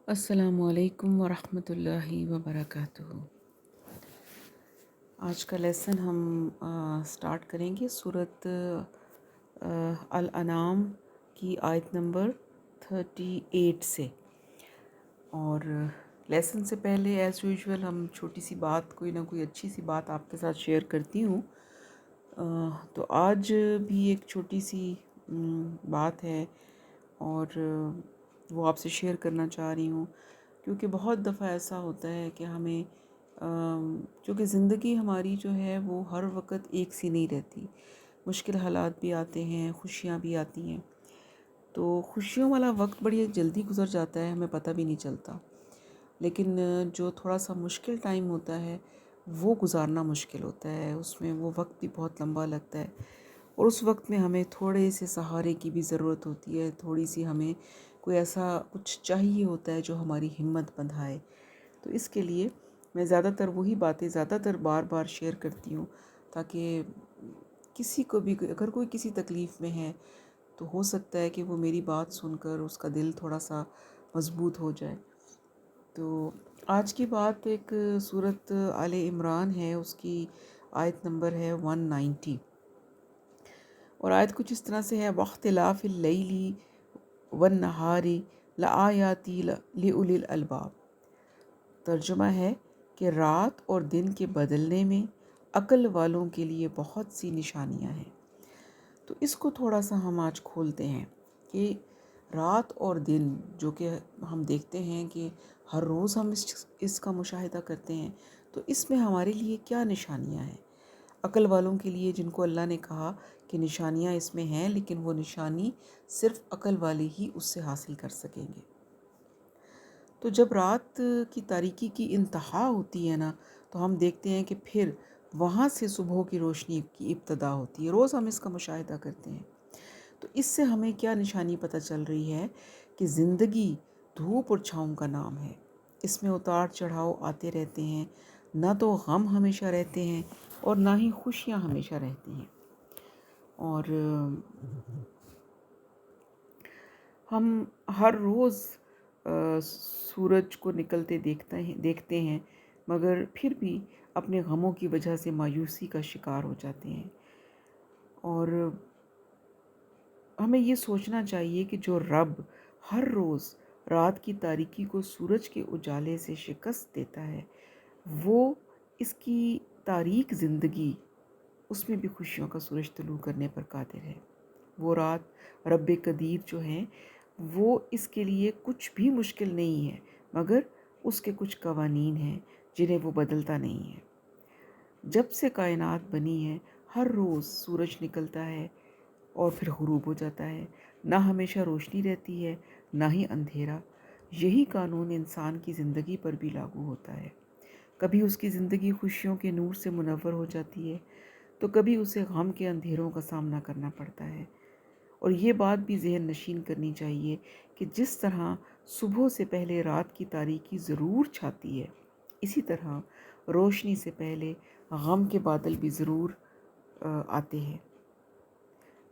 السلام علیکم ورحمۃ اللہ وبرکاتہ۔ آج کا لیسن ہم سٹارٹ کریں گے سورۃ الانعام کی آیت نمبر 38 سے۔ اور لیسن سے پہلے ایز یوزول ہم چھوٹی سی بات، کوئی نہ کوئی اچھی سی بات آپ کے ساتھ شیئر کرتی ہوں۔ تو آج بھی ایک چھوٹی سی بات ہے اور وہ آپ سے شیئر کرنا چاہ رہی ہوں، کیونکہ بہت دفعہ ایسا ہوتا ہے کہ ہمیں کیونکہ زندگی ہماری جو ہے وہ ہر وقت ایک سی نہیں رہتی، مشکل حالات بھی آتے ہیں، خوشیاں بھی آتی ہیں۔ تو خوشیوں والا وقت بڑی جلدی گزر جاتا ہے، ہمیں پتہ بھی نہیں چلتا، لیکن جو تھوڑا سا مشکل ٹائم ہوتا ہے وہ گزارنا مشکل ہوتا ہے، اس میں وہ وقت بھی بہت لمبا لگتا ہے، اور اس وقت میں ہمیں تھوڑے سے سہارے کی بھی ضرورت ہوتی ہے، تھوڑی سی ہمیں کوئی ایسا کچھ چاہیے ہوتا ہے جو ہماری ہمت بندھائے۔ تو اس کے لیے میں زیادہ تر وہی باتیں زیادہ تر بار بار شیئر کرتی ہوں، تاکہ کسی کو بھی اگر کوئی کسی تکلیف میں ہے تو ہو سکتا ہے کہ وہ میری بات سن کر اس کا دل تھوڑا سا مضبوط ہو جائے۔ تو آج کی بات ایک سورۃ آل عمران ہے، اس کی آیت نمبر ہے 190، اور آیت کچھ اس طرح سے ہے: وَاخْتِلَافِ اللَّيْلِ وَالنَّهَارِ لَآيَاتٍ لِأُولِي الْأَلْبَابِ۔ ترجمہ ہے کہ رات اور دن کے بدلنے میں عقل والوں کے لیے بہت سی نشانیاں ہیں۔ تو اس کو تھوڑا سا ہم آج کھولتے ہیں کہ رات اور دن جو کہ ہم دیکھتے ہیں کہ ہر روز ہم اس کا مشاہدہ کرتے ہیں، تو اس میں ہمارے لیے کیا نشانیاں ہیں؟ عقل والوں کے لیے، جن کو اللہ نے کہا کہ نشانیاں اس میں ہیں، لیکن وہ نشانی صرف عقل والے ہی اس سے حاصل کر سکیں گے۔ تو جب رات کی تاریکی کی انتہا ہوتی ہے نا، تو ہم دیکھتے ہیں کہ پھر وہاں سے صبح کی روشنی کی ابتدا ہوتی ہے۔ روز ہم اس کا مشاہدہ کرتے ہیں۔ تو اس سے ہمیں کیا نشانی پتہ چل رہی ہے کہ زندگی دھوپ اور چھاؤں کا نام ہے، اس میں اتار چڑھاؤ آتے رہتے ہیں، نہ تو غم ہمیشہ رہتے ہیں اور نہ ہی خوشیاں ہمیشہ رہتی ہیں۔ اور ہم ہر روز سورج کو نکلتے دیکھتے ہیں، مگر پھر بھی اپنے غموں کی وجہ سے مایوسی کا شکار ہو جاتے ہیں۔ اور ہمیں یہ سوچنا چاہیے کہ جو رب ہر روز رات کی تاریکی کو سورج کے اجالے سے شکست دیتا ہے، وہ اس کی تاریک زندگی، اس میں بھی خوشیوں کا سورج طلوع کرنے پر قادر ہے۔ وہ رات رب قدیر جو ہیں، وہ اس کے لیے کچھ بھی مشکل نہیں ہے، مگر اس کے کچھ قوانین ہیں جنہیں وہ بدلتا نہیں ہے۔ جب سے کائنات بنی ہے، ہر روز سورج نکلتا ہے اور پھر غروب ہو جاتا ہے، نہ ہمیشہ روشنی رہتی ہے نہ ہی اندھیرا۔ یہی قانون انسان کی زندگی پر بھی لاگو ہوتا ہے۔ کبھی اس کی زندگی خوشیوں کے نور سے منور ہو جاتی ہے، تو کبھی اسے غم کے اندھیروں کا سامنا کرنا پڑتا ہے۔ اور یہ بات بھی ذہن نشین کرنی چاہیے کہ جس طرح صبح سے پہلے رات کی تاریکی ضرور چھاتی ہے، اسی طرح روشنی سے پہلے غم کے بادل بھی ضرور آتے ہیں۔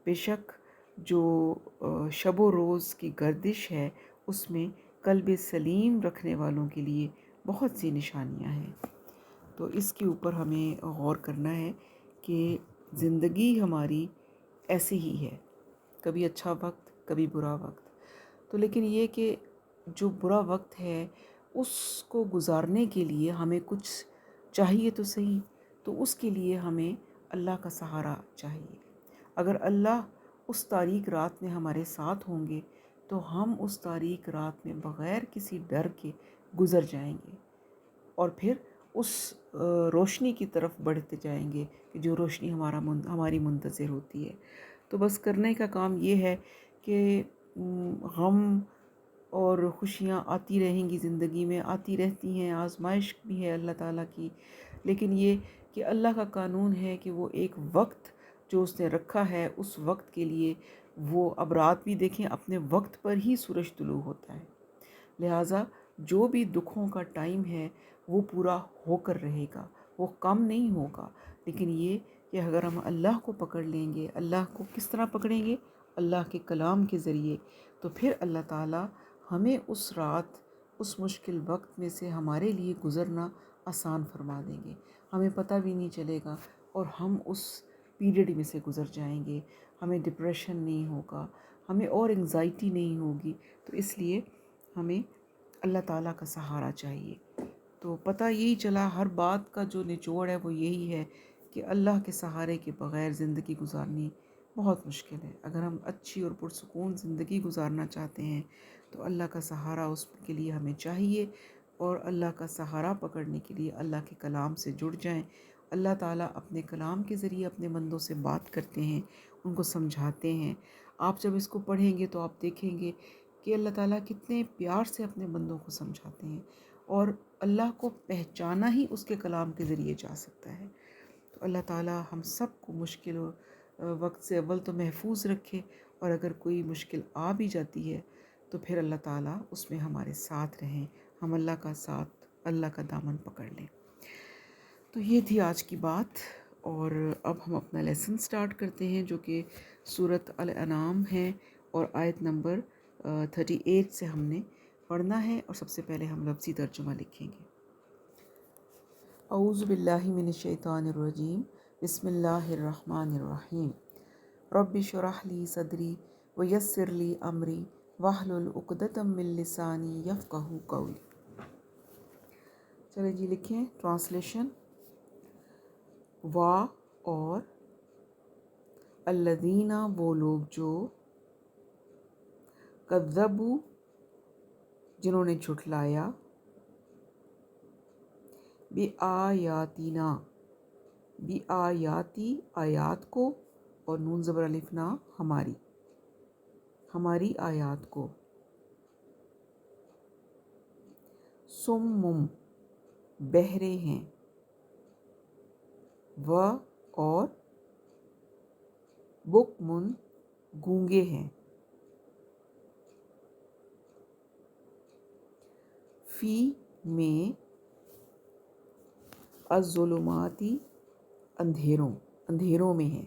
بے شک جو شب و روز کی گردش ہے، اس میں قلب سلیم رکھنے والوں کے لیے بہت سی نشانیاں ہیں۔ تو اس کے اوپر ہمیں غور کرنا ہے کہ زندگی ہماری ایسی ہی ہے، کبھی اچھا وقت، کبھی برا وقت۔ تو لیکن یہ کہ جو برا وقت ہے اس کو گزارنے کے لیے ہمیں کچھ چاہیے تو صحیح، تو اس کے لیے ہمیں اللہ کا سہارا چاہیے۔ اگر اللہ اس تاریک رات میں ہمارے ساتھ ہوں گے تو ہم اس تاریک رات میں بغیر کسی ڈر کے گزر جائیں گے، اور پھر اس روشنی کی طرف بڑھتے جائیں گے کہ جو روشنی ہماری منتظر ہوتی ہے۔ تو بس کرنے کا کام یہ ہے کہ غم اور خوشیاں آتی رہیں گی، زندگی میں آتی رہتی ہیں، آزمائش بھی ہے اللہ تعالیٰ کی، لیکن یہ کہ اللہ کا قانون ہے کہ وہ ایک وقت جو اس نے رکھا ہے، اس وقت کے لیے وہ اب رات بھی دیکھیں اپنے وقت پر ہی سورج طلوع ہوتا ہے، لہٰذا جو بھی دکھوں کا ٹائم ہے وہ پورا ہو کر رہے گا، وہ کم نہیں ہوگا۔ لیکن یہ کہ اگر ہم اللہ کو پکڑ لیں گے، اللہ کو کس طرح پکڑیں گے؟ اللہ کے کلام کے ذریعے، تو پھر اللہ تعالیٰ ہمیں اس رات اس مشکل وقت میں سے ہمارے لیے گزرنا آسان فرما دیں گے. ہمیں پتہ بھی نہیں چلے گا اور ہم اس پیریڈ میں سے گزر جائیں گے. ہمیں ڈپریشن نہیں ہوگا، ہمیں اور انگزائٹی نہیں ہوگی. تو اس لیے ہمیں اللہ تعالیٰ کا سہارا چاہیے. تو پتہ یہی چلا، ہر بات کا جو نچوڑ ہے وہ یہی ہے کہ اللہ کے سہارے کے بغیر زندگی گزارنی بہت مشکل ہے. اگر ہم اچھی اور پرسکون زندگی گزارنا چاہتے ہیں تو اللہ کا سہارا اس کے لیے ہمیں چاہیے، اور اللہ کا سہارا پکڑنے کے لیے اللہ کے کلام سے جڑ جائیں. اللہ تعالیٰ اپنے کلام کے ذریعے اپنے بندوں سے بات کرتے ہیں، ان کو سمجھاتے ہیں. آپ جب اس کو پڑھیں گے تو آپ دیکھیں گے کہ اللہ تعالیٰ کتنے پیار سے اپنے بندوں کو سمجھاتے ہیں، اور اللہ کو پہچانا ہی اس کے کلام کے ذریعے جا سکتا ہے. تو اللہ تعالیٰ ہم سب کو مشکل وقت سے اول تو محفوظ رکھے، اور اگر کوئی مشکل آ بھی جاتی ہے تو پھر اللہ تعالیٰ اس میں ہمارے ساتھ رہیں، ہم اللہ کا ساتھ، اللہ کا دامن پکڑ لیں. تو یہ تھی آج کی بات، اور اب ہم اپنا لیسن سٹارٹ کرتے ہیں جو کہ سورۃ الانعام ہے، اور آیت نمبر 38 سے ہم نے پڑھنا ہے. اور سب سے پہلے ہم لفظی ترجمہ لکھیں گے. اعوذ باللہ من الشیطان الرجیم، بسم اللہ الرحمن الرحیم. رب اشرح لی صدری ویسر لی امری واحلل عقدۃ من لسانی یفقہوا قولی. چلیں جی لکھیں. ٹرانسلیشن: وا اور الذین وہ لوگ جو، کذبوا جنہوں نے جھٹلایا، بِآیاتِنَا بِآیاتی آیات کو، اور نون زبر الف نا ہماری آیات کو، صم بہرے ہیں، و اور بکم گونگے ہیں، فی میں الظلماتی اندھیروں میں ہیں،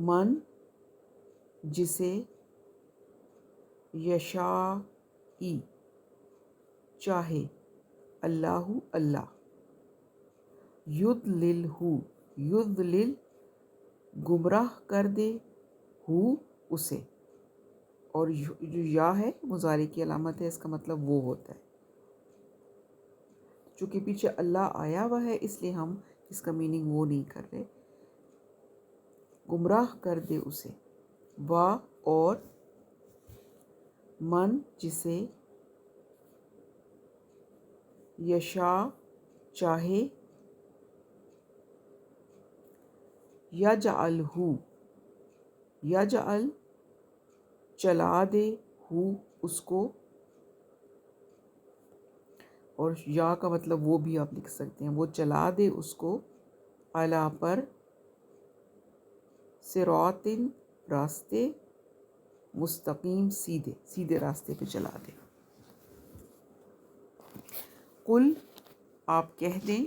من جسے، یشاء چاہے، اللہ اللہ، یضلل گمراہ کر دے، ہو اسے. اور جو یا ہے مضارع کی علامت ہے، اس کا مطلب وہ ہوتا ہے. چونکہ پیچھے اللہ آیا ہوا ہے اس لیے ہم اس کا میننگ وہ نہیں کر رہے. گمراہ کر دے اسے. وا اور من جسے، یشاء چاہے، یجعل چلا دے، ہو اس کو. اور یا کا مطلب وہ بھی آپ لکھ سکتے ہیں، وہ چلا دے اس کو، علی پر، صراط راستے، مستقیم سیدھے راستے پہ چلا دے. قل آپ کہہ دیں،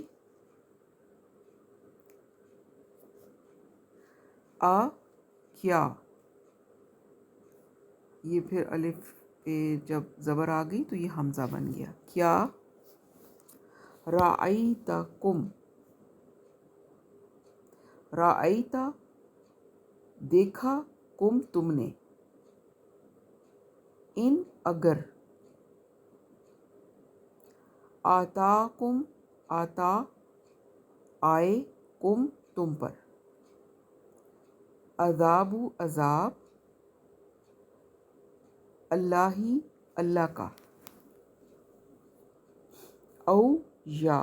کیا، یہ پھر الف پہ جب زبر آ گئی تو یہ حمزہ بن گیا. کیا، رأیت دیکھا، کم تم نے، ان اگر، آتاکم آتا آئے، کم تم پر، عذاب عذاب، اللہ کا، او یا،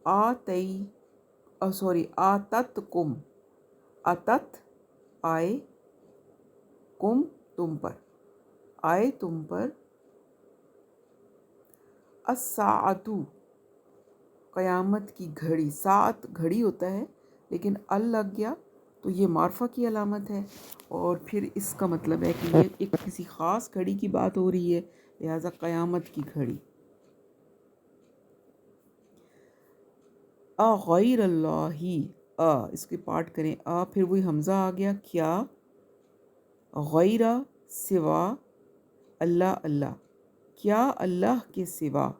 آتت آئے، کم تم پر، الساعۃ قیامت کی گھڑی. ساعت گھڑی ہوتا ہے لیکن ال لگ گیا تو یہ معرفہ کی علامت ہے، اور پھر اس کا مطلب ہے کہ یہ ایک کسی خاص گھڑی کی بات ہو رہی ہے، لہٰذا قیامت کی گھڑی. غیر اللہ اس کے پارٹ کریں پھر وہی حمزہ آ گیا کیا، غیر سوا اللہ اللہ، کیا اللہ کے سوا،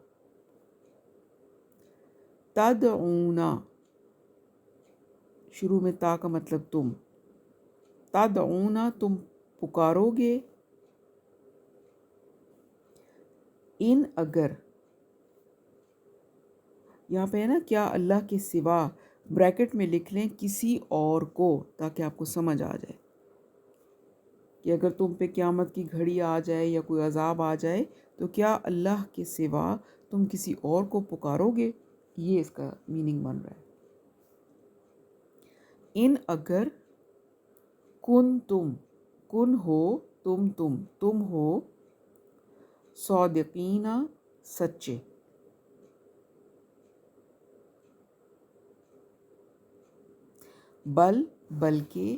تدعونا شروع میں تا کا مطلب تم، تدعونا تم پکارو گے، ان اگر، یہاں پہ ہے نا کیا اللہ کے سوا، بریکٹ میں لکھ لیں کسی اور کو، تاکہ آپ کو سمجھ آ جائے کہ اگر تم پہ قیامت کی گھڑی آ جائے یا کوئی عذاب آ جائے تو کیا اللہ کے سوا تم کسی اور کو پکارو گے، یہ اس کا میننگ بن رہا ہے۔ ان اگر کن تم، کن ہو تم ہو، صادقین سچے، بلکہ،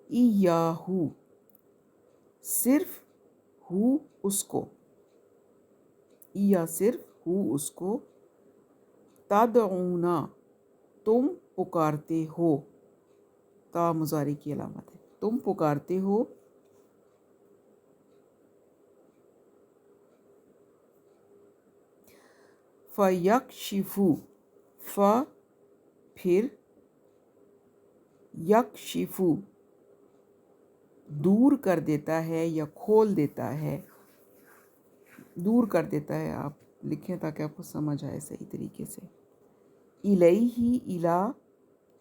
ایاہو صرف ہو اس کو، صرف ہو اس کو، تدعونا تم پکارتے ہو، تا مضارع کی علامت ہے، تم پکارتے ہو، فَيَكْشِفُ، پھر، یکشفو دور کر دیتا ہے یا کھول دیتا ہے، دور کر دیتا ہے، آپ لکھیں تاکہ آپ کو سمجھ آئے صحیح طریقے سے، الیہ الا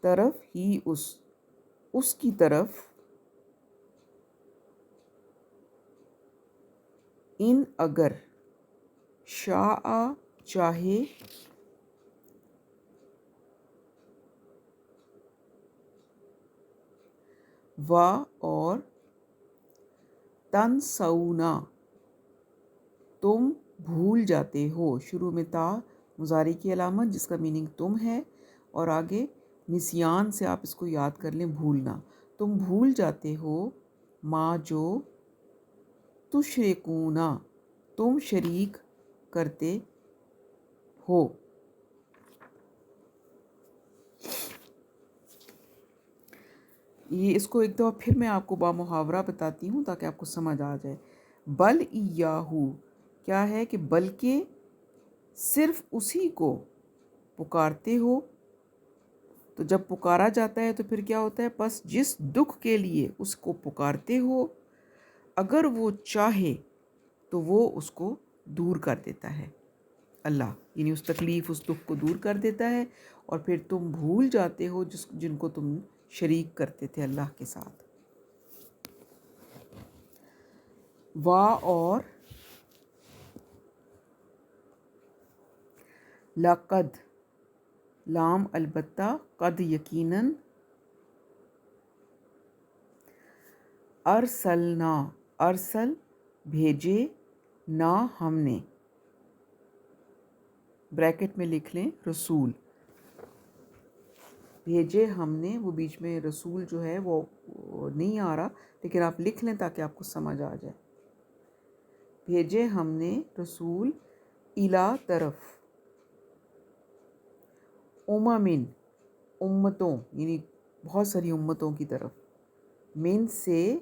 طرف ہی اس کی طرف، ان اگر، شاء چاہے، و اور، تنسونا تم بھول جاتے ہو، شروع میں تا مضارع کی علامت جس کا میننگ تم ہے، اور آگے نسیان سے آپ اس کو یاد کر لیں بھولنا، تم بھول جاتے ہو، ما جو، تشرکونا تم شریک کرتے ہو۔ یہ اس کو ایک دفعہ پھر میں آپ کو بامحاورہ بتاتی ہوں تاکہ آپ کو سمجھ آ جائے۔ بل ایاہو کیا ہے کہ بلکہ صرف اسی کو پکارتے ہو، تو جب پکارا جاتا ہے تو پھر کیا ہوتا ہے، پس جس دکھ کے لیے اس کو پکارتے ہو اگر وہ چاہے تو وہ اس کو دور کر دیتا ہے اللہ، یعنی اس تکلیف اس دکھ کو دور کر دیتا ہے، اور پھر تم بھول جاتے ہو جن کو تم شریک کرتے تھے اللہ کے ساتھ۔ وا اور، لقد لام البتہ، قد یقیناً، ارسلنا ارسل بھیجے، نا ہم نے، بریکٹ میں لکھ لیں رسول، بھیجے ہم نے، وہ بیچ میں رسول جو ہے وہ نہیں آ رہا لیکن آپ لکھ لیں تاکہ آپ کو سمجھ آ جائے، بھیجے ہم نے رسول، الا طرف، اممن امتوں یعنی بہت ساری امتوں کی طرف، من سے،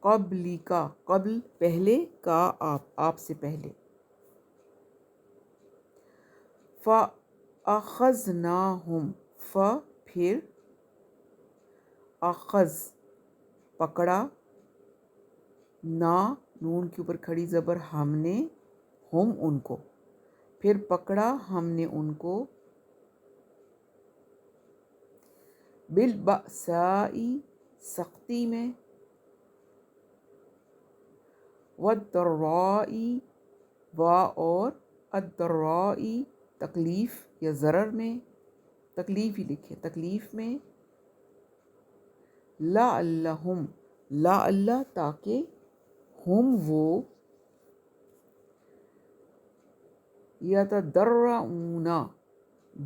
قبلی کا قبل پہلے، کا آپ سے پہلے، فَأَخَذْنَاهُمْ پھر، اخذ پکڑا، نا نون کے اوپر کھڑی زبر ہم نے، ہم ان کو، پھر پکڑا ہم نے ان کو، بالبأساء سختی میں، والضراء و اور، الضراء تکلیف یا ضرر میں، تکلیف ہی لکھے، تکلیف میں، لعلہم لعل تاکہ، ہم وہ، یتضرعون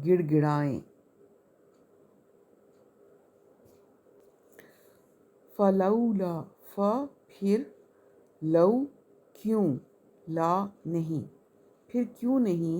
گڑ گڑائیں، فلولا پھر، لو کیوں، لا نہیں، پھر کیوں نہیں،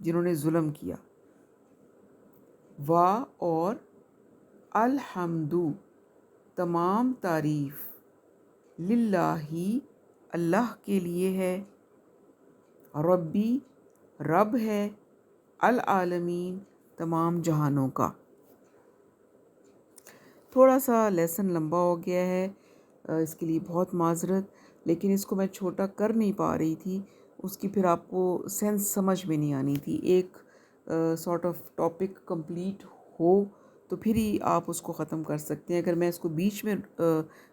جنہوں نے ظلم کیا. وا اور الحمدو تمام تعریف للہ اللہ کے لیے ہے. ربی رب ہے العالمین تمام جہانوں کا. تھوڑا سا لیسن لمبا ہو گیا ہے، اس کے لیے بہت معذرت، لیکن اس کو میں چھوٹا کر نہیں پا رہی تھی. اس کی پھر آپ کو سینس سمجھ میں نہیں آنی تھی. ایک سارٹ آف ٹاپک کمپلیٹ ہو تو پھر ہی آپ اس کو ختم کر سکتے ہیں. اگر میں اس کو بیچ میں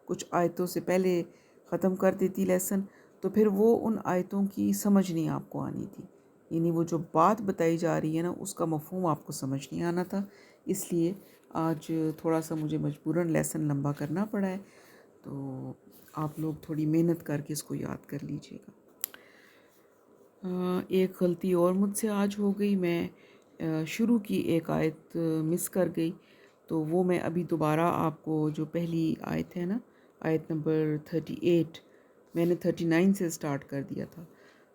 کچھ آیتوں سے پہلے ختم کر دیتی لیسن تو پھر وہ ان آیتوں کی سمجھ نہیں آپ کو آنی تھی. یعنی وہ جو بات بتائی جا رہی ہے نا اس کا مفہوم آپ کو سمجھ نہیں آنا تھا. اس لیے آج تھوڑا سا مجھے مجبوراً لیسن لمبا کرنا پڑا ہے. تو آپ لوگ تھوڑی محنت کر کے اس کو یاد کر لیجئے گا. ایک غلطی اور مجھ سے آج ہو گئی، میں شروع کی ایک آیت مس کر گئی. تو وہ میں ابھی دوبارہ آپ کو جو پہلی آیت ہے نا، آیت نمبر 38، میں نے 39 سے سٹارٹ کر دیا تھا،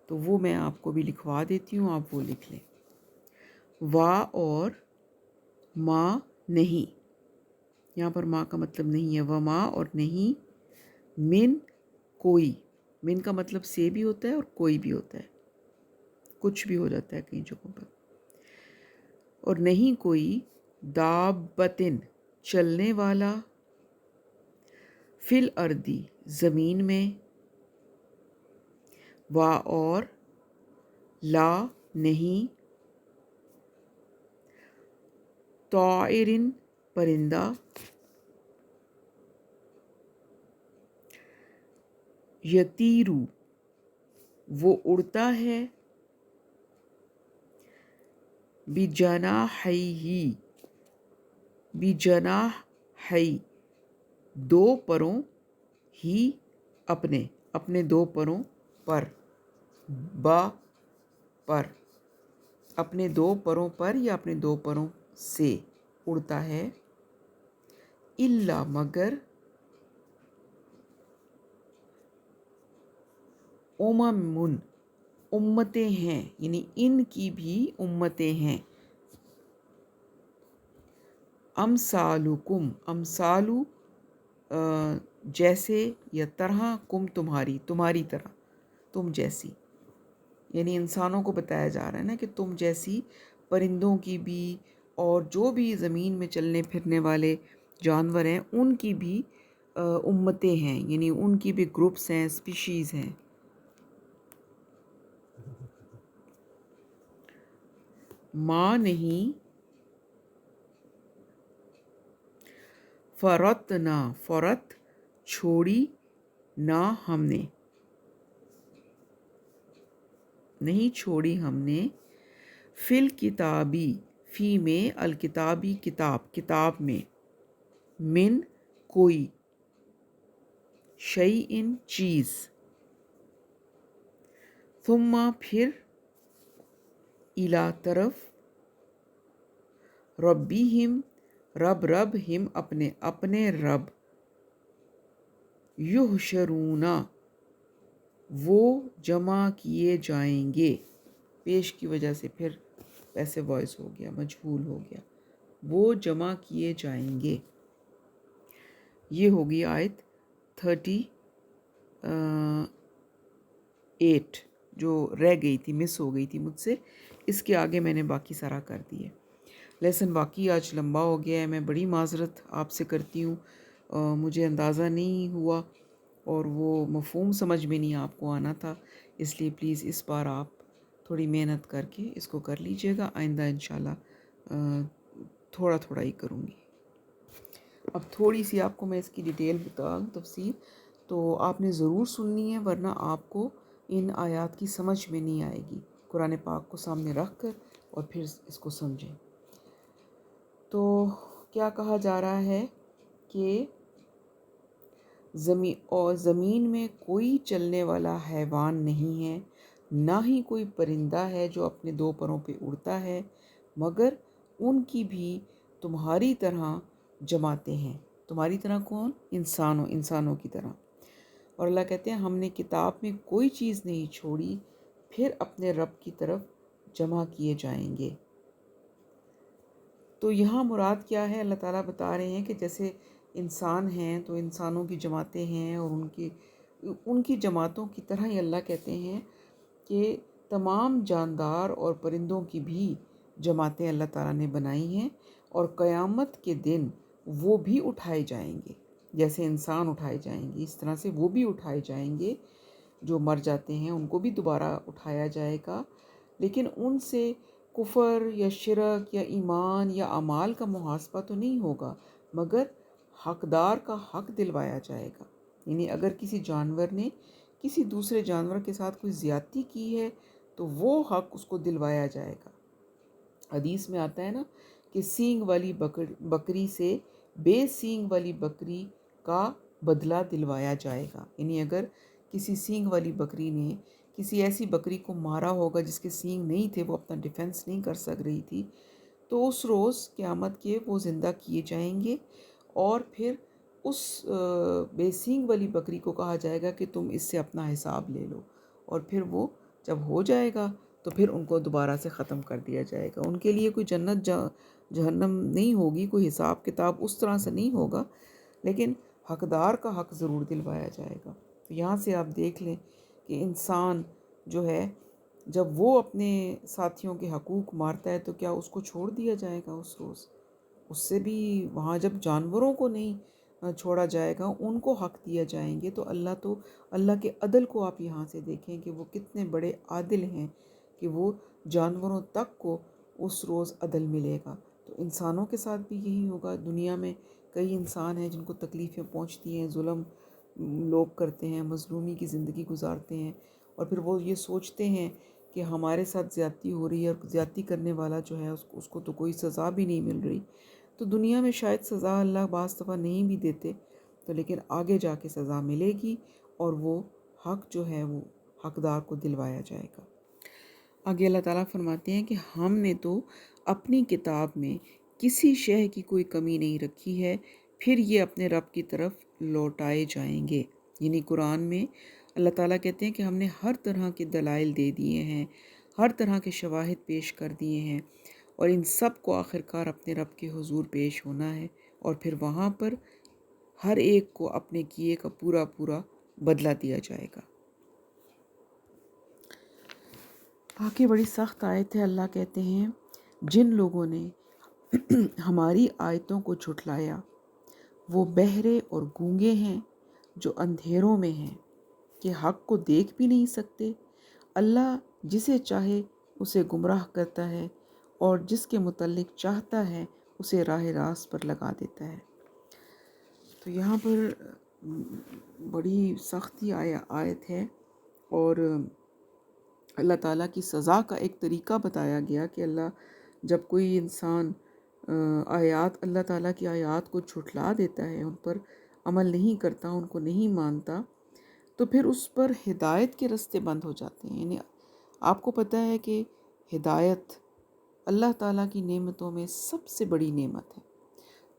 تو وہ میں آپ کو بھی لکھوا دیتی ہوں، آپ وہ لکھ لیں. وا اور ما نہیں، یہاں پر ماں کا مطلب نہیں ہے، وما اور نہیں، من کوئی، من کا مطلب سے بھی ہوتا ہے اور کوئی بھی ہوتا ہے، کچھ بھی ہو جاتا ہے کئی جگہوں پر. اور نہیں کوئی دابتن چلنے والا، فی الارضی زمین میں، وا اور لا نہیں، طائرن پرندہ، یتیرو وہ اڑتا ہے، بجناحیہ بجناحی دو پروں، ہی اپنے اپنے دو پروں پر، با پر اپنے دو پروں پر یا اپنے دو پروں سے اڑتا ہے. الا مگر، اممن امتیں ہیں، یعنی ان کی بھی امتیں ہیں. امثالکم امثالو جیسے، یا طرح، کم تمہاری تمہاری طرح، تم جیسی. یعنی انسانوں کو بتایا جا رہا ہے نا کہ تم جیسی پرندوں کی بھی اور جو بھی زمین میں چلنے پھرنے والے جانور ہیں ان کی بھی امتیں ہیں، یعنی ان کی بھی گروپس ہیں، اسپیشیز ہیں. ماں نہیں، فرت نہ فرت چھوڑی، نہ ہم نے نہیں چھوڑی ہم نے، فی الکتابی فی میں، الکتابی کتاب کتاب میں، من کوئی، شیئن چیز، ثم پھر، الی طرف، ربہم رب رب ہم اپنے اپنے رب، یحشرون وہ جمع کیے جائیں گے. پیش کی وجہ سے پھر ایسے وائس ہو گیا، مجہول ہو گیا، وہ جمع کیے جائیں گے. یہ ہوگی آیت 38 جو رہ گئی تھی، مس ہو گئی تھی مجھ سے. اس کے آگے میں نے باقی سارا کر دی ہے. لیسن واقعی آج لمبا ہو گیا ہے، میں بڑی معذرت آپ سے کرتی ہوں. مجھے اندازہ نہیں ہوا اور وہ مفہوم سمجھ میں نہیں آپ کو آنا تھا، اس لیے پلیز اس بار آپ تھوڑی محنت کر کے اس کو کر لیجئے گا. آئندہ انشاءاللہ تھوڑا تھوڑا ہی کروں گی. اب تھوڑی سی آپ کو میں اس کی ڈیٹیل بتاؤں، تفصیل تو آپ نے ضرور سننی ہے، ورنہ آپ کو ان آیات کی سمجھ میں نہیں آئے گی. قرآن پاک کو سامنے رکھ کر اور پھر اس کو سمجھیں. تو کیا کہا جا رہا ہے کہ زمین میں کوئی چلنے والا حیوان نہیں ہے، نہ ہی کوئی پرندہ ہے جو اپنے دو پروں پہ اڑتا ہے، مگر ان کی بھی تمہاری طرح جماتے ہیں. تمہاری طرح کون؟ انسانوں کی طرح. اور اللہ کہتے ہیں ہم نے کتاب میں کوئی چیز نہیں چھوڑی، پھر اپنے رب کی طرف جمع کیے جائیں گے۔ تو یہاں مراد کیا ہے؟ اللہ تعالیٰ بتا رہے ہیں کہ جیسے انسان ہیں تو انسانوں کی جماعتیں ہیں، اور ان کی جماعتوں کی طرح ہی اللہ کہتے ہیں کہ تمام جاندار اور پرندوں کی بھی جماعتیں اللہ تعالیٰ نے بنائی ہیں، اور قیامت کے دن وہ بھی اٹھائے جائیں گے۔ جیسے انسان اٹھائے جائیں گے اس طرح سے وہ بھی اٹھائے جائیں گے، جو مر جاتے ہیں ان کو بھی دوبارہ اٹھایا جائے گا، لیکن ان سے کفر یا شرک یا ایمان یا اعمال کا محاسبہ تو نہیں ہوگا، مگر حقدار کا حق دلوایا جائے گا۔ یعنی اگر کسی جانور نے کسی دوسرے جانور کے ساتھ کوئی زیادتی کی ہے تو وہ حق اس کو دلوایا جائے گا۔ حدیث میں آتا ہے نا کہ سینگ والی بکری سے بے سینگ والی بکری کا بدلہ دلوایا جائے گا۔ یعنی اگر کسی سینگ والی بکری نے کسی ایسی بکری کو مارا ہوگا جس کے سینگ نہیں تھے، وہ اپنا ڈیفنس نہیں کر سک رہی تھی، تو اس روز قیامت کے وہ زندہ کیے جائیں گے، اور پھر اس بے سینگ والی بکری کو کہا جائے گا کہ تم اس سے اپنا حساب لے لو، اور پھر وہ جب ہو جائے گا تو پھر ان کو دوبارہ سے ختم کر دیا جائے گا۔ ان کے لیے کوئی جنت جہنم نہیں ہوگی، کوئی حساب کتاب اس طرح سے نہیں ہوگا، لیکن حقدار کا حق ضرور دلوایا جائے گا۔ تو یہاں سے آپ دیکھ لیں کہ انسان جو ہے جب وہ اپنے ساتھیوں کے حقوق مارتا ہے تو کیا اس کو چھوڑ دیا جائے گا اس روز؟ اس سے بھی وہاں جب جانوروں کو نہیں چھوڑا جائے گا، ان کو حق دیا جائیں گے، تو اللہ کے عدل کو آپ یہاں سے دیکھیں کہ وہ کتنے بڑے عادل ہیں کہ وہ جانوروں تک کو اس روز عدل ملے گا۔ تو انسانوں کے ساتھ بھی یہی ہوگا۔ دنیا میں کئی انسان ہیں جن کو تکلیفیں پہنچتی ہیں، ظلم لوگ کرتے ہیں، مظلومی کی زندگی گزارتے ہیں، اور پھر وہ یہ سوچتے ہیں کہ ہمارے ساتھ زیادتی ہو رہی ہے، اور زیادتی کرنے والا جو ہے اس کو تو کوئی سزا بھی نہیں مل رہی۔ تو دنیا میں شاید سزا اللہ بعض دفعہ نہیں بھی دیتے، تو لیکن آگے جا کے سزا ملے گی، اور وہ حق جو ہے وہ حقدار کو دلوایا جائے گا۔ آگے اللہ تعالیٰ فرماتے ہیں کہ ہم نے تو اپنی کتاب میں کسی شے کی کوئی کمی نہیں رکھی ہے، پھر یہ اپنے رب کی طرف لوٹائے جائیں گے۔ یعنی قرآن میں اللہ تعالیٰ کہتے ہیں کہ ہم نے ہر طرح کے دلائل دے دیے ہیں، ہر طرح کے شواہد پیش کر دیے ہیں، اور ان سب کو آخرکار اپنے رب کے حضور پیش ہونا ہے، اور پھر وہاں پر ہر ایک کو اپنے کیے کا پورا پورا بدلہ دیا جائے گا۔ باقی بڑی سخت آیت ہے۔ اللہ کہتے ہیں جن لوگوں نے ہماری آیتوں کو جھٹلایا وہ بہرے اور گونگے ہیں، جو اندھیروں میں ہیں کہ حق کو دیکھ بھی نہیں سکتے۔ اللہ جسے چاہے اسے گمراہ کرتا ہے، اور جس کے متعلق چاہتا ہے اسے راہ راست پر لگا دیتا ہے۔ تو یہاں پر بڑی سختی آیت ہے، اور اللہ تعالیٰ کی سزا کا ایک طریقہ بتایا گیا کہ اللہ جب کوئی انسان اللہ تعالیٰ کی آیات کو جھٹلا دیتا ہے، ان پر عمل نہیں کرتا، ان کو نہیں مانتا، تو پھر اس پر ہدایت کے راستے بند ہو جاتے ہیں۔ یعنی آپ کو پتہ ہے کہ ہدایت اللہ تعالیٰ کی نعمتوں میں سب سے بڑی نعمت ہے۔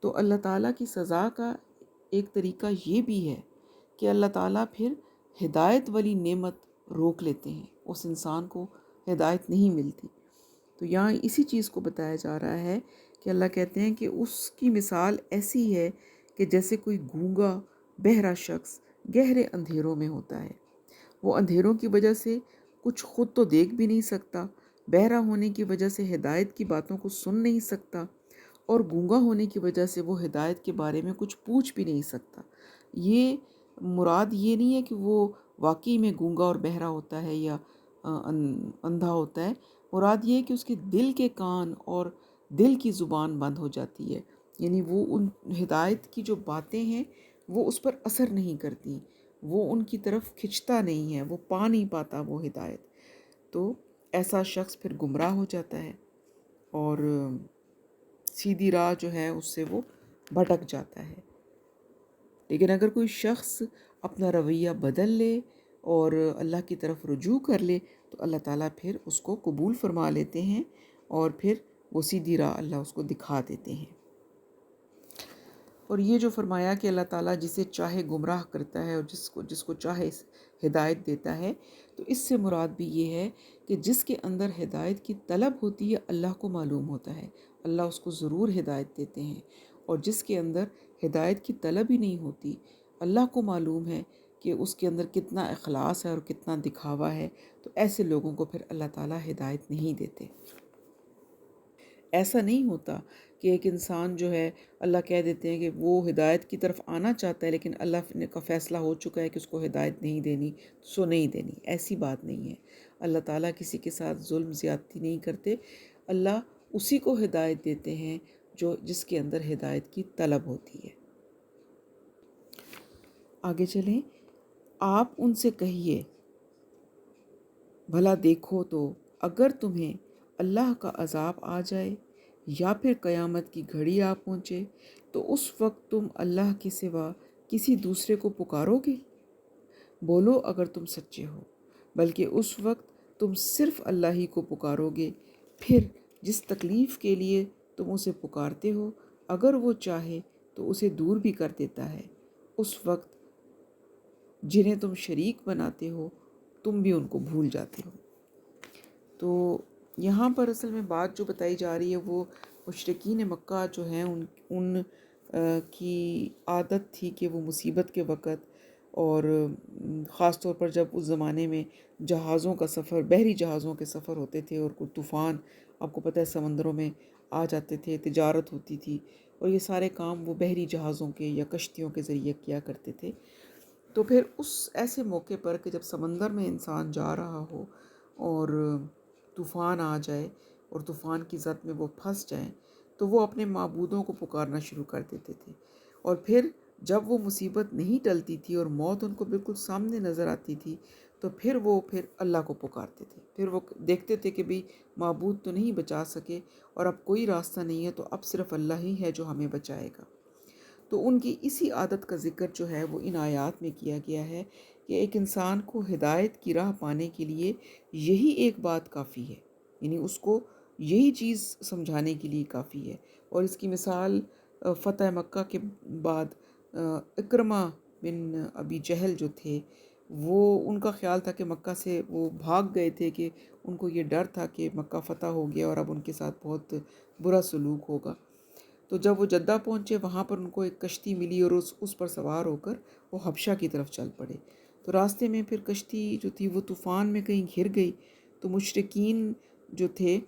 تو اللہ تعالیٰ کی سزا کا ایک طریقہ یہ بھی ہے کہ اللہ تعالیٰ پھر ہدایت والی نعمت روک لیتے ہیں، اس انسان کو ہدایت نہیں ملتی۔ تو یہاں اسی چیز کو بتایا جا رہا ہے کہ اللہ کہتے ہیں کہ اس کی مثال ایسی ہے کہ جیسے کوئی گونگا بہرا شخص گہرے اندھیروں میں ہوتا ہے۔ وہ اندھیروں کی وجہ سے کچھ خود تو دیکھ بھی نہیں سکتا، بہرا ہونے کی وجہ سے ہدایت کی باتوں کو سن نہیں سکتا، اور گونگا ہونے کی وجہ سے وہ ہدایت کے بارے میں کچھ پوچھ بھی نہیں سکتا۔ یہ مراد یہ نہیں ہے کہ وہ واقعی میں گونگا اور بہرا ہوتا ہے یا اندھا ہوتا ہے، مراد یہ ہے کہ اس کے دل کے کان اور دل کی زبان بند ہو جاتی ہے، یعنی وہ ان ہدایت کی جو باتیں ہیں وہ اس پر اثر نہیں کرتی، وہ ان کی طرف کھنچتا نہیں ہے، وہ پا نہیں پاتا وہ ہدایت۔ تو ایسا شخص پھر گمراہ ہو جاتا ہے، اور سیدھی راہ جو ہے اس سے وہ بھٹک جاتا ہے۔ لیکن اگر کوئی شخص اپنا رویہ بدل لے اور اللہ کی طرف رجوع کر لے تو اللہ تعالیٰ پھر اس کو قبول فرما لیتے ہیں، اور پھر وہ سیدھی راہ اللہ اس کو دکھا دیتے ہیں۔ اور یہ جو فرمایا کہ اللہ تعالیٰ جسے چاہے گمراہ کرتا ہے، اور جس کو چاہے ہدایت دیتا ہے، تو اس سے مراد بھی یہ ہے کہ جس کے اندر ہدایت کی طلب ہوتی ہے اللہ کو معلوم ہوتا ہے، اللہ اس کو ضرور ہدایت دیتے ہیں، اور جس کے اندر ہدایت کی طلب ہی نہیں ہوتی، اللہ کو معلوم ہے کہ اس کے اندر کتنا اخلاص ہے اور کتنا دکھاوا ہے، تو ایسے لوگوں کو پھر اللہ تعالیٰ ہدایت نہیں دیتے۔ ایسا نہیں ہوتا کہ ایک انسان جو ہے اللہ کہہ دیتے ہیں کہ وہ ہدایت کی طرف آنا چاہتا ہے لیکن اللہ کا فیصلہ ہو چکا ہے کہ اس کو ہدایت نہیں دینی، سو نہیں دینی، ایسی بات نہیں ہے۔ اللہ تعالیٰ کسی کے ساتھ ظلم زیادتی نہیں کرتے، اللہ اسی کو ہدایت دیتے ہیں جس کے اندر ہدایت کی طلب ہوتی ہے۔ آگے چلیں، آپ ان سے کہیے بھلا دیکھو تو اگر تمہیں اللہ کا عذاب آ جائے یا پھر قیامت کی گھڑی آ پہنچے تو اس وقت تم اللہ کے سوا کسی دوسرے کو پکارو گے؟ بولو اگر تم سچے ہو، بلکہ اس وقت تم صرف اللہ ہی کو پکارو گے۔ پھر جس تکلیف کے لیے تم اسے پکارتے ہو اگر وہ چاہے تو اسے دور بھی کر دیتا ہے۔ اس وقت جنہیں تم شریک بناتے ہو تم بھی ان کو بھول جاتے ہو۔ تو یہاں پر اصل میں بات جو بتائی جا رہی ہے وہ مشرکین مکہ جو ہیں ان کی عادت تھی کہ وہ مصیبت کے وقت، اور خاص طور پر جب اس زمانے میں جہازوں کا سفر، بحری جہازوں کے سفر ہوتے تھے اور کوئی طوفان آپ کو پتہ ہے سمندروں میں آ جاتے تھے، تجارت ہوتی تھی، اور یہ سارے کام وہ بحری جہازوں کے یا کشتیوں کے ذریعے کیا کرتے تھے۔ تو پھر اس ایسے موقع پر کہ جب سمندر میں انسان جا رہا ہو اور طوفان آ جائے اور طوفان کی زد میں وہ پھنس جائیں، تو وہ اپنے معبودوں کو پکارنا شروع کر دیتے تھے، اور پھر جب وہ مصیبت نہیں ٹلتی تھی اور موت ان کو بالکل سامنے نظر آتی تھی تو پھر اللہ کو پکارتے تھے۔ پھر وہ دیکھتے تھے کہ بھی معبود تو نہیں بچا سکے اور اب کوئی راستہ نہیں ہے، تو اب صرف اللہ ہی ہے جو ہمیں بچائے گا۔ تو ان کی اسی عادت کا ذکر جو ہے وہ ان آیات میں کیا گیا ہے کہ ایک انسان کو ہدایت کی راہ پانے کے لیے یہی ایک بات کافی ہے، یعنی اس کو یہی چیز سمجھانے کے لیے کافی ہے۔ اور اس کی مثال فتح مکہ کے بعد اکرمہ بن ابی جہل جو تھے، وہ ان کا خیال تھا کہ مکہ سے وہ بھاگ گئے تھے، کہ ان کو یہ ڈر تھا کہ مکہ فتح ہو گیا اور اب ان کے ساتھ بہت برا سلوک ہوگا۔ تو جب وہ جدہ پہنچے وہاں پر ان کو ایک کشتی ملی اور اس پر سوار ہو کر وہ حبشہ کی طرف چل پڑے۔ تو راستے میں پھر کشتی جو تھی وہ طوفان میں کہیں گھر گئی، تو مشرکین جو تھے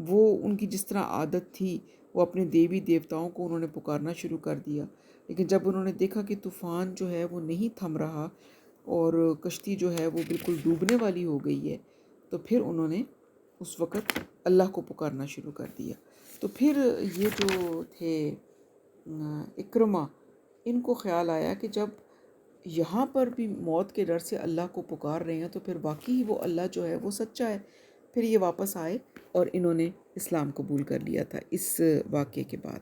وہ ان کی جس طرح عادت تھی وہ اپنے دیوی دیوتاؤں کو انہوں نے پکارنا شروع کر دیا، لیکن جب انہوں نے دیکھا کہ طوفان جو ہے وہ نہیں تھم رہا اور کشتی جو ہے وہ بالکل ڈوبنے والی ہو گئی ہے، تو پھر انہوں نے اس وقت اللہ کو پکارنا شروع کر دیا۔ تو پھر یہ جو تھے اکرمہ، ان کو خیال آیا کہ جب یہاں پر بھی موت کے ڈر سے اللہ کو پکار رہے ہیں تو پھر واقعی وہ اللہ جو ہے وہ سچا ہے۔ پھر یہ واپس آئے اور انہوں نے اسلام قبول کر لیا تھا اس واقعے کے بعد۔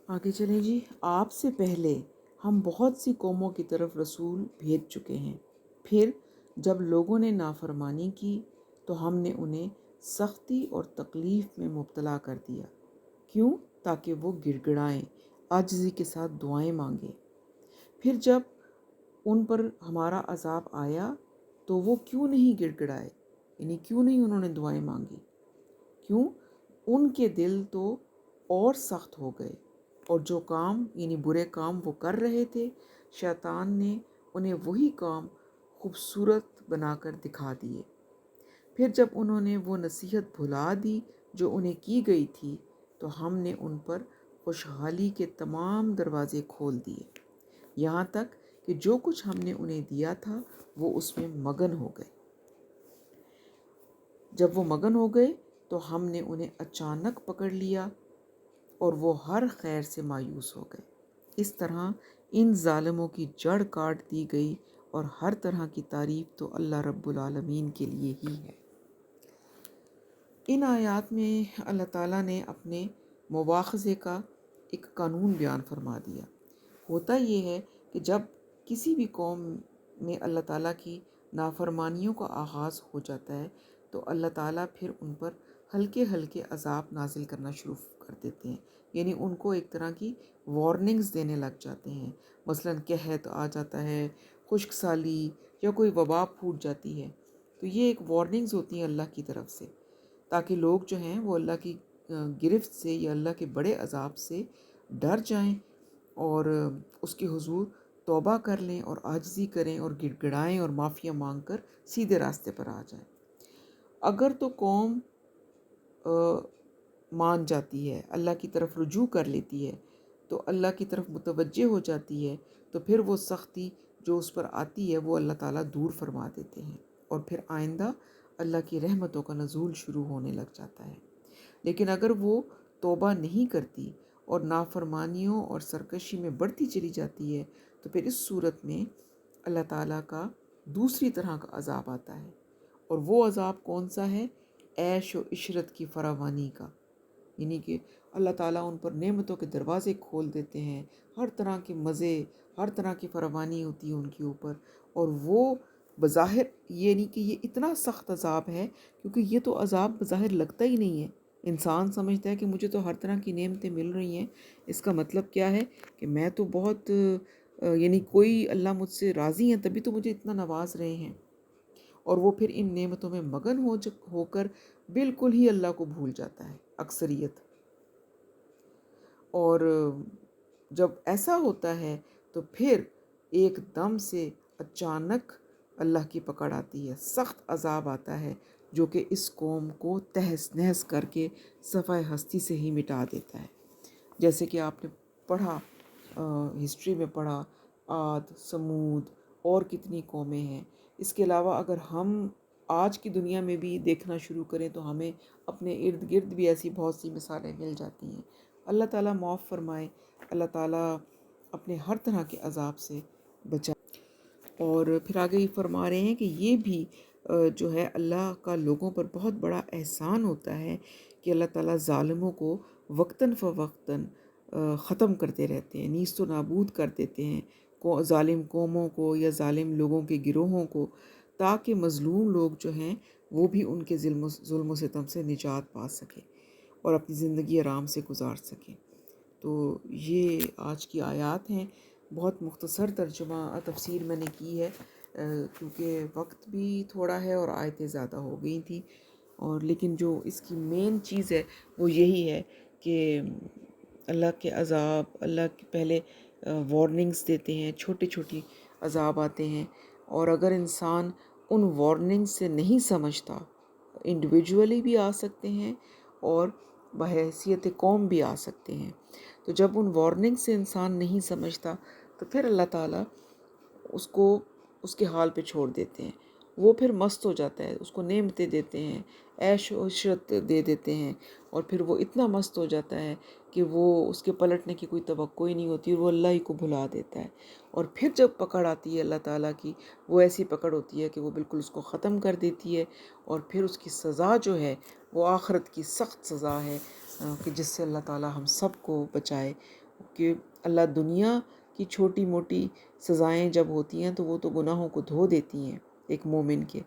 آگے چلیں جی، آپ سے پہلے ہم بہت سی قوموں کی طرف رسول بھیج چکے ہیں، پھر جب لوگوں نے نافرمانی کی تو ہم نے انہیں سختی اور تکلیف میں مبتلا کر دیا۔ کیوں؟ تاکہ وہ گڑ گڑائیں، عاجزی کے ساتھ دعائیں مانگیں۔ پھر جب ان پر ہمارا عذاب آیا تو وہ کیوں نہیں گڑ گڑائے، یعنی کیوں نہیں انہوں نے دعائیں مانگی؟ کیوں؟ ان کے دل تو اور سخت ہو گئے، اور جو کام یعنی برے کام وہ کر رہے تھے شیطان نے انہیں وہی کام خوبصورت بنا کر دکھا دیے۔ پھر جب انہوں نے وہ نصیحت بھلا دی جو انہیں کی گئی تھی تو ہم نے ان پر خوشحالی کے تمام دروازے کھول دیے، یہاں تک کہ جو کچھ ہم نے انہیں دیا تھا وہ اس میں مگن ہو گئے۔ جب وہ مگن ہو گئے تو ہم نے انہیں اچانک پکڑ لیا اور وہ ہر خیر سے مایوس ہو گئے۔ اس طرح ان ظالموں کی جڑ کاٹ دی گئی، اور ہر طرح کی تعریف تو اللہ رب العالمین کے لیے ہی ہے۔ ان آیات میں اللہ تعالیٰ نے اپنے مواخذے کا ایک قانون بیان فرما دیا۔ ہوتا یہ ہے کہ جب کسی بھی قوم میں اللہ تعالیٰ کی نافرمانیوں کا آغاز ہو جاتا ہے تو اللہ تعالیٰ پھر ان پر ہلکے ہلکے عذاب نازل کرنا شروع کر دیتے ہیں، یعنی ان کو ایک طرح کی وارننگز دینے لگ جاتے ہیں۔ مثلاً قحط آ جاتا ہے، خشک سالی یا کوئی وبا پھوٹ جاتی ہے، تو یہ ایک وارننگز ہوتی ہیں اللہ کی طرف سے، تاکہ لوگ جو ہیں وہ اللہ کی گرفت سے یا اللہ کے بڑے عذاب سے ڈر جائیں اور اس کے حضور توبہ کر لیں اور عاجزی کریں اور گڑ گڑائیں اور معافیاں مانگ کر سیدھے راستے پر آ جائیں۔ اگر تو قوم مان جاتی ہے، اللہ کی طرف رجوع کر لیتی ہے، تو اللہ کی طرف متوجہ ہو جاتی ہے، تو پھر وہ سختی جو اس پر آتی ہے وہ اللہ تعالیٰ دور فرما دیتے ہیں، اور پھر آئندہ اللہ کی رحمتوں کا نزول شروع ہونے لگ جاتا ہے۔ لیکن اگر وہ توبہ نہیں کرتی اور نافرمانیوں اور سرکشی میں بڑھتی چلی جاتی ہے، تو پھر اس صورت میں اللہ تعالیٰ کا دوسری طرح کا عذاب آتا ہے، اور وہ عذاب کون سا ہے؟ عیش و عشرت کی فراوانی کا، یعنی کہ اللہ تعالیٰ ان پر نعمتوں کے دروازے کھول دیتے ہیں، ہر طرح کے مزے، ہر طرح کی فراوانی ہوتی ہے ان کے اوپر، اور وہ بظاہر یہ نہیں کہ یہ اتنا سخت عذاب ہے، کیونکہ یہ تو عذاب بظاہر لگتا ہی نہیں ہے۔ انسان سمجھتا ہے کہ مجھے تو ہر طرح کی نعمتیں مل رہی ہیں، اس کا مطلب کیا ہے کہ میں تو بہت یعنی کوئی اللہ مجھ سے راضی ہیں تبھی تو مجھے اتنا نواز رہے ہیں، اور وہ پھر ان نعمتوں میں مگن ہو کر بالکل ہی اللہ کو بھول جاتا ہے اکثریت۔ اور جب ایسا ہوتا ہے تو پھر ایک دم سے اچانک اللہ کی پکڑ آتی ہے، سخت عذاب آتا ہے جو کہ اس قوم کو تہس نہس کر کے صفحہ ہستی سے ہی مٹا دیتا ہے۔ جیسے کہ آپ نے پڑھا، ہسٹری میں پڑھا، عاد، سمود اور کتنی قومیں ہیں۔ اس کے علاوہ اگر ہم آج کی دنیا میں بھی دیکھنا شروع کریں تو ہمیں اپنے ارد گرد بھی ایسی بہت سی مثالیں مل جاتی ہیں۔ اللہ تعالیٰ معاف فرمائے، اللہ تعالیٰ اپنے ہر طرح کے عذاب سے بچائے۔ اور پھر آگے یہ فرما رہے ہیں کہ یہ بھی جو ہے اللہ کا لوگوں پر بہت بڑا احسان ہوتا ہے کہ اللہ تعالیٰ ظالموں کو وقتاً فوقتاً ختم کرتے رہتے ہیں، نیست و نابود کر دیتے ہیں ظالم قوموں کو یا ظالم لوگوں کے گروہوں کو، تاکہ مظلوم لوگ جو ہیں وہ بھی ان کے ظلم و ستم سے نجات پا سکیں اور اپنی زندگی آرام سے گزار سکیں۔ تو یہ آج کی آیات ہیں، بہت مختصر ترجمہ تفسیر میں نے کی ہے کیونکہ وقت بھی تھوڑا ہے اور آیتیں زیادہ ہو گئی تھیں، اور لیکن جو اس کی مین چیز ہے وہ یہی ہے کہ اللہ کے عذاب، اللہ کے پہلے وارننگز دیتے ہیں، چھوٹی چھوٹی عذاب آتے ہیں، اور اگر انسان ان وارننگز سے نہیں سمجھتا، انڈیویجولی بھی آ سکتے ہیں اور بحیثیت قوم بھی آ سکتے ہیں، تو جب ان وارننگ سے انسان نہیں سمجھتا تو پھر اللہ تعالیٰ اس کو اس کے حال پہ چھوڑ دیتے ہیں، وہ پھر مست ہو جاتا ہے، اس کو نعمتیں دیتے ہیں، عیش و عشرت دے دیتے ہیں، اور پھر وہ اتنا مست ہو جاتا ہے کہ وہ اس کے پلٹنے کی کوئی توقع ہی نہیں ہوتی، اور وہ اللہ ہی کو بھلا دیتا ہے۔ اور پھر جب پکڑ آتی ہے اللہ تعالیٰ کی، وہ ایسی پکڑ ہوتی ہے کہ وہ بالکل اس کو ختم کر دیتی ہے، اور پھر اس کی سزا جو ہے وہ آخرت کی سخت سزا ہے کہ جس سے اللہ تعالیٰ ہم سب کو بچائے۔ کہ اللہ دنیا کی چھوٹی موٹی سزائیں جب ہوتی ہیں تو وہ تو گناہوں کو دھو دیتی ہیں ایک مومن کے،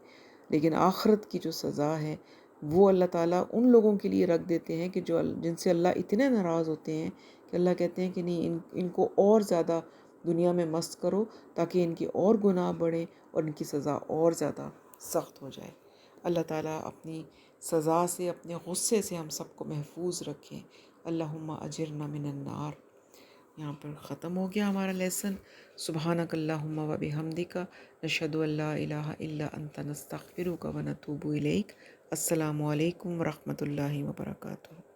لیکن آخرت کی جو سزا ہے وہ اللہ تعالیٰ ان لوگوں کے لیے رکھ دیتے ہیں کہ جن سے اللہ اتنے ناراض ہوتے ہیں کہ اللہ کہتے ہیں کہ نہیں، ان کو اور زیادہ دنیا میں مست کرو تاکہ ان کے اور گناہ بڑھیں اور ان کی سزا اور زیادہ سخت ہو جائے۔ اللہ تعالیٰ اپنی سزا سے، اپنے غصے سے ہم سب کو محفوظ رکھیں۔ اللہم اجرنا من النار۔ یہاں پر ختم ہو گیا ہمارا لیسن۔ سبحانک اللہم و بحمدک، نشہد ان لا الہ الا انت، نستغفرک و نتوب الیک۔ السلام علیکم ورحمۃ اللہ وبرکاتہ۔